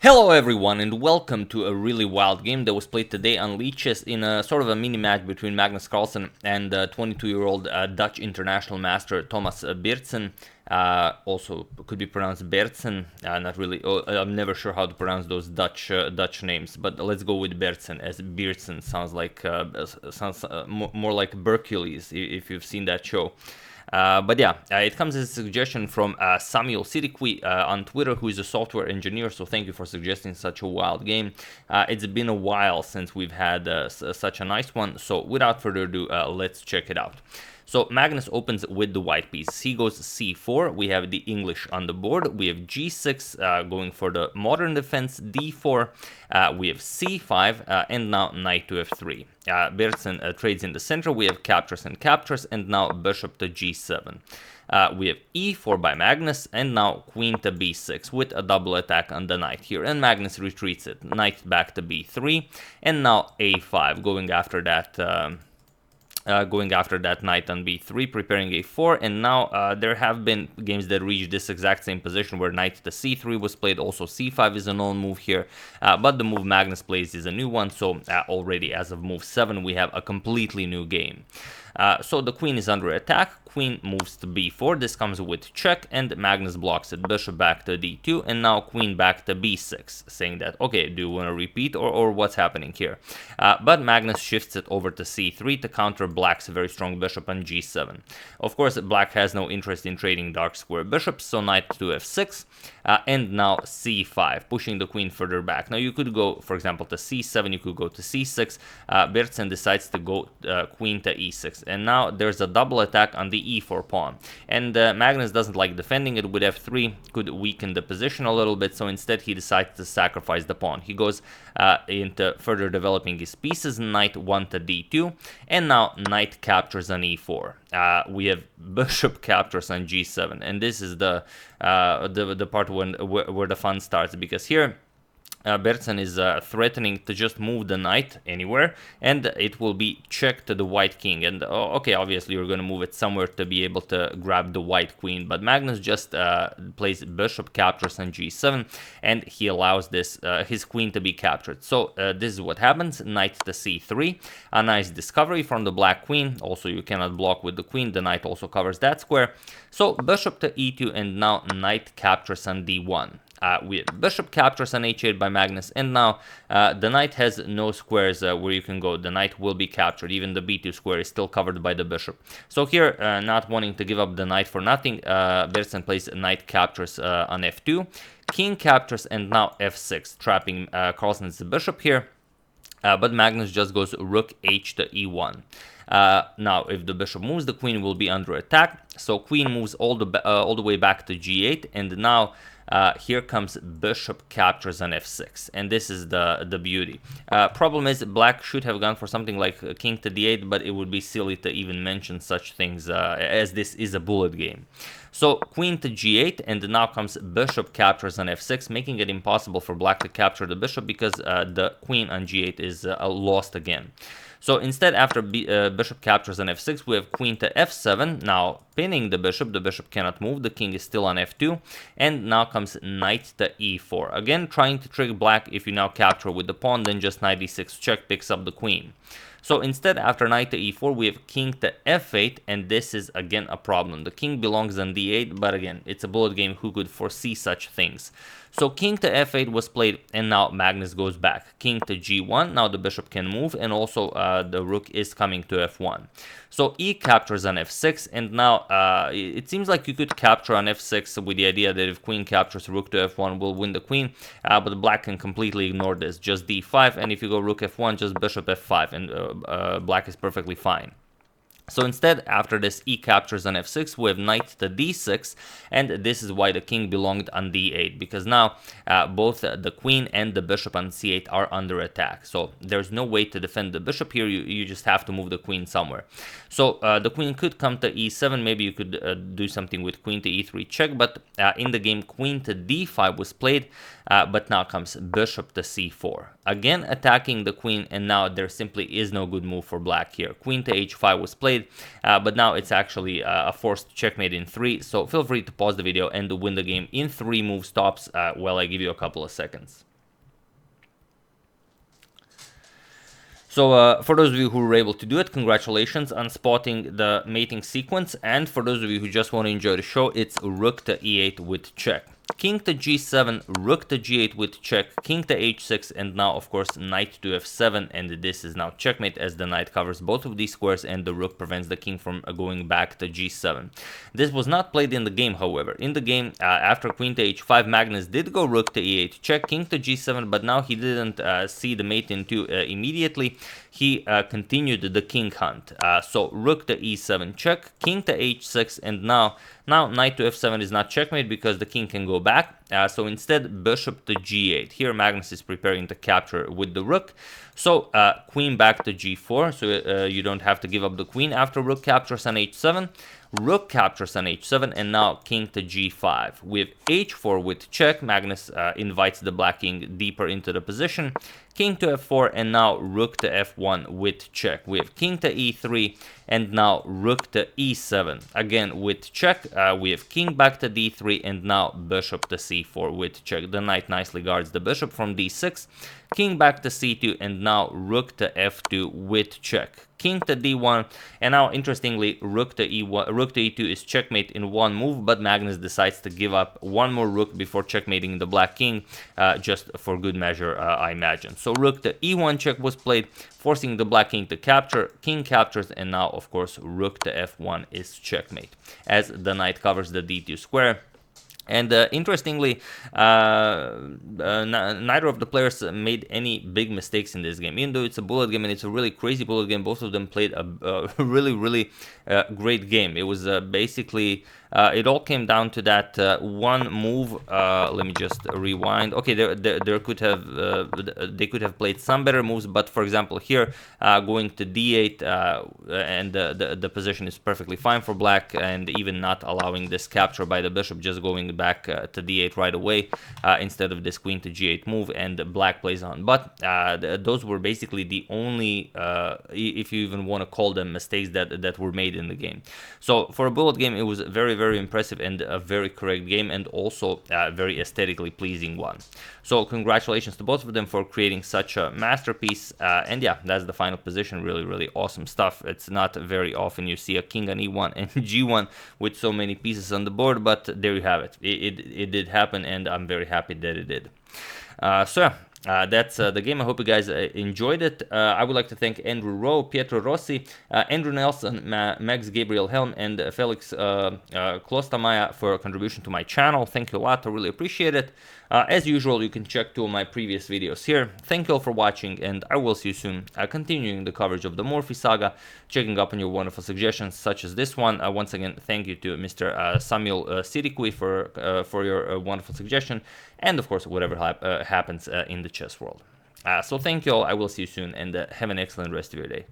Hello everyone and welcome to a really wild game that was played today on Lichess in a sort of a mini match between Magnus Carlsen and 22-year-old Dutch international master Thomas Beerdsen. Also could be pronounced Beerdsen, not really, I'm never sure how to pronounce those Dutch names, but let's go with Beerdsen, as Beerdsen sounds like more like Hercules if you've seen that show. But yeah, it comes as a suggestion from Samuel Sidikwi on Twitter, who is a software engineer, so thank you for suggesting such a wild game. It's been a while since we've had such a nice one, so without further ado, let's check it out. So Magnus opens with the white piece. He goes c4. We have the English on the board. We have g6 going for the modern defense, d4. We have c5 and now knight to f3. Beerdsen trades in the center. We have captures, and now bishop to g7. We have e4 by Magnus, and now queen to b6 with a double attack on the knight here. And Magnus retreats it. Knight back to b3, and now a5, going after that knight on b3, preparing a4, and now there have been games that reach this exact same position where knight to c3 was played. Also c5 is a known move here, but the move Magnus plays is a new one, so already as of move 7 we have a completely new game. So the queen is under attack. Queen moves to b4. This comes with check, and Magnus blocks it. Bishop back to d2, and now queen back to b6, saying that, okay, do you want to repeat, or what's happening here? But Magnus shifts it over to c3 to counter black's very strong bishop on g7. Of course, black has no interest in trading dark square bishops, so knight to f6, and now c5, pushing the queen further back. Now you could go, for example, to c7, you could go to c6. Beerdsen decides to go queen to e6, and now there's a double attack on the e4 pawn, and Magnus doesn't like defending it with f3, could weaken the position a little bit, so instead he decides to sacrifice the pawn. He goes into further developing his pieces, knight 1 to d2, and now knight captures on e4. We have bishop captures on g7, and this is the part where the fun starts, because here Beerdsen is threatening to just move the knight anywhere, and it will be check to the white king. And okay, obviously you're going to move it somewhere to be able to grab the white queen, but Magnus just plays bishop captures on g7, and he allows this his queen to be captured. So this is what happens: knight to c3, a nice discovery from the black queen. Also, you cannot block with the queen. The knight also covers that square. So bishop to e2, and now knight captures on d1. We have bishop captures on h8 by Magnus, and now the knight has no squares where you can go. The knight will be captured. Even the b2 square is still covered by the bishop. So here, not wanting to give up the knight for nothing, Beerdsen plays knight captures on f2, king captures, and now f6, trapping Carlsen's bishop here. But Magnus just goes rook h to e1. Now, if the bishop moves, the queen will be under attack. So queen moves all the way back to g8, and now here comes bishop captures on f6, and this is the beauty. Problem is, black should have gone for something like king to d8, but it would be silly to even mention such things, as this is a bullet game. So queen to g8, and now comes bishop captures on f6, making it impossible for black to capture the bishop, because the queen on g8 is lost again. So instead, after bishop captures on f6, we have queen to f7, now pinning the bishop cannot move, the king is still on f2, and now comes knight to e4. Again, trying to trick black. If you now capture with the pawn, then just knight e6 check picks up the queen. So instead, after knight to e4, we have king to f8, and this is again a problem. The king belongs on d8, but again, it's a bullet game. Who could foresee such things? So king to f8 was played, and now Magnus goes back. King to g1, now the bishop can move, and also the rook is coming to f1. So e captures on f6, and now it seems like you could capture on f6 with the idea that if queen captures rook to f1, will win the queen, but black can completely ignore this, just d5, and if you go rook f1, just bishop f5, and black is perfectly fine. So instead, after this e captures on f6, we have knight to d6, and this is why the king belonged on d8, because now both the queen and the bishop on c8 are under attack. So there's no way to defend the bishop here, you just have to move the queen somewhere. So the queen could come to e7, maybe you could do something with queen to e3 check, but in the game queen to d5 was played, but now comes bishop to c4. Again attacking the queen, and now there simply is no good move for black here. Queen to h5 was played, but now it's actually a forced checkmate in 3, so feel free to pause the video and win the game in 3 move stops while I give you a couple of seconds. So for those of you who were able to do it, congratulations on spotting the mating sequence. And for those of you who just want to enjoy the show, it's rook to e8 with check. King to g7, rook to g8 with check, king to h6, and now of course knight to f7, and this is now checkmate as the knight covers both of these squares and the rook prevents the king from going back to g7. This was not played in the game, however. In the game, after queen to h5, Magnus did go rook to e8 check, king to g7, but now he didn't see the mate in 2 immediately. He continued the king hunt. So rook to e7 check, king to h6, and now knight to f7 is not checkmate because the king can go back. So instead, bishop to g8. Here Magnus is preparing to capture with the rook. So queen back to g4, so you don't have to give up the queen after rook captures on h7. Rook captures on h7, and now king to g5. With h4 with check, Magnus invites the black king deeper into the position. King to f4, and now rook to f1 with check. We have king to e3, and now rook to e7. Again with check, we have king back to d3, and now bishop to c4 with check. The knight nicely guards the bishop from d6. King back to c2, and now rook to f2 with check. King to d1, and now interestingly rook to e1, rook to e2 is checkmate in one move, but Magnus decides to give up one more rook before checkmating the black king, just for good measure, I imagine. So rook to e1 check was played, forcing the black king to capture. King captures, and now of course rook to f1 is checkmate as the knight covers the d2 square. And interestingly, neither of the players made any big mistakes in this game. Even though it's a bullet game and it's a really crazy bullet game, both of them played a really great game. It was basically, it all came down to that one move. Let me just rewind. Okay, there could have they could have played some better moves, but for example here, going to d8, and the position is perfectly fine for black, and even not allowing this capture by the bishop, just going back to d8 right away instead of this queen to g8 move, and black plays on. But those were basically the only, if you even want to call them mistakes that were made in the game. So for a bullet game, it was very impressive and a very correct game, and also a very aesthetically pleasing one. So congratulations to both of them for creating such a masterpiece. And yeah, that's the final position. Really awesome stuff. It's not very often you see a king on e1 and g1 with so many pieces on the board, but there you have it. It did happen, and I'm very happy that it did. So yeah. That's the game. I hope you guys enjoyed it. I would like to thank Andrew Rowe, Pietro Rossi, Andrew Nelson, Max Gabriel Helm, and Felix Klostamaya for contribution to my channel. Thank you a lot. I really appreciate it. As usual, you can check two of my previous videos here. Thank you all for watching, and I will see you soon. Continuing the coverage of the Morphy saga, checking up on your wonderful suggestions such as this one. Once again, thank you to Mr. Samuel Sirikui for your wonderful suggestion, and of course, whatever happens in the chess world. So thank you all. I will see you soon, and have an excellent rest of your day.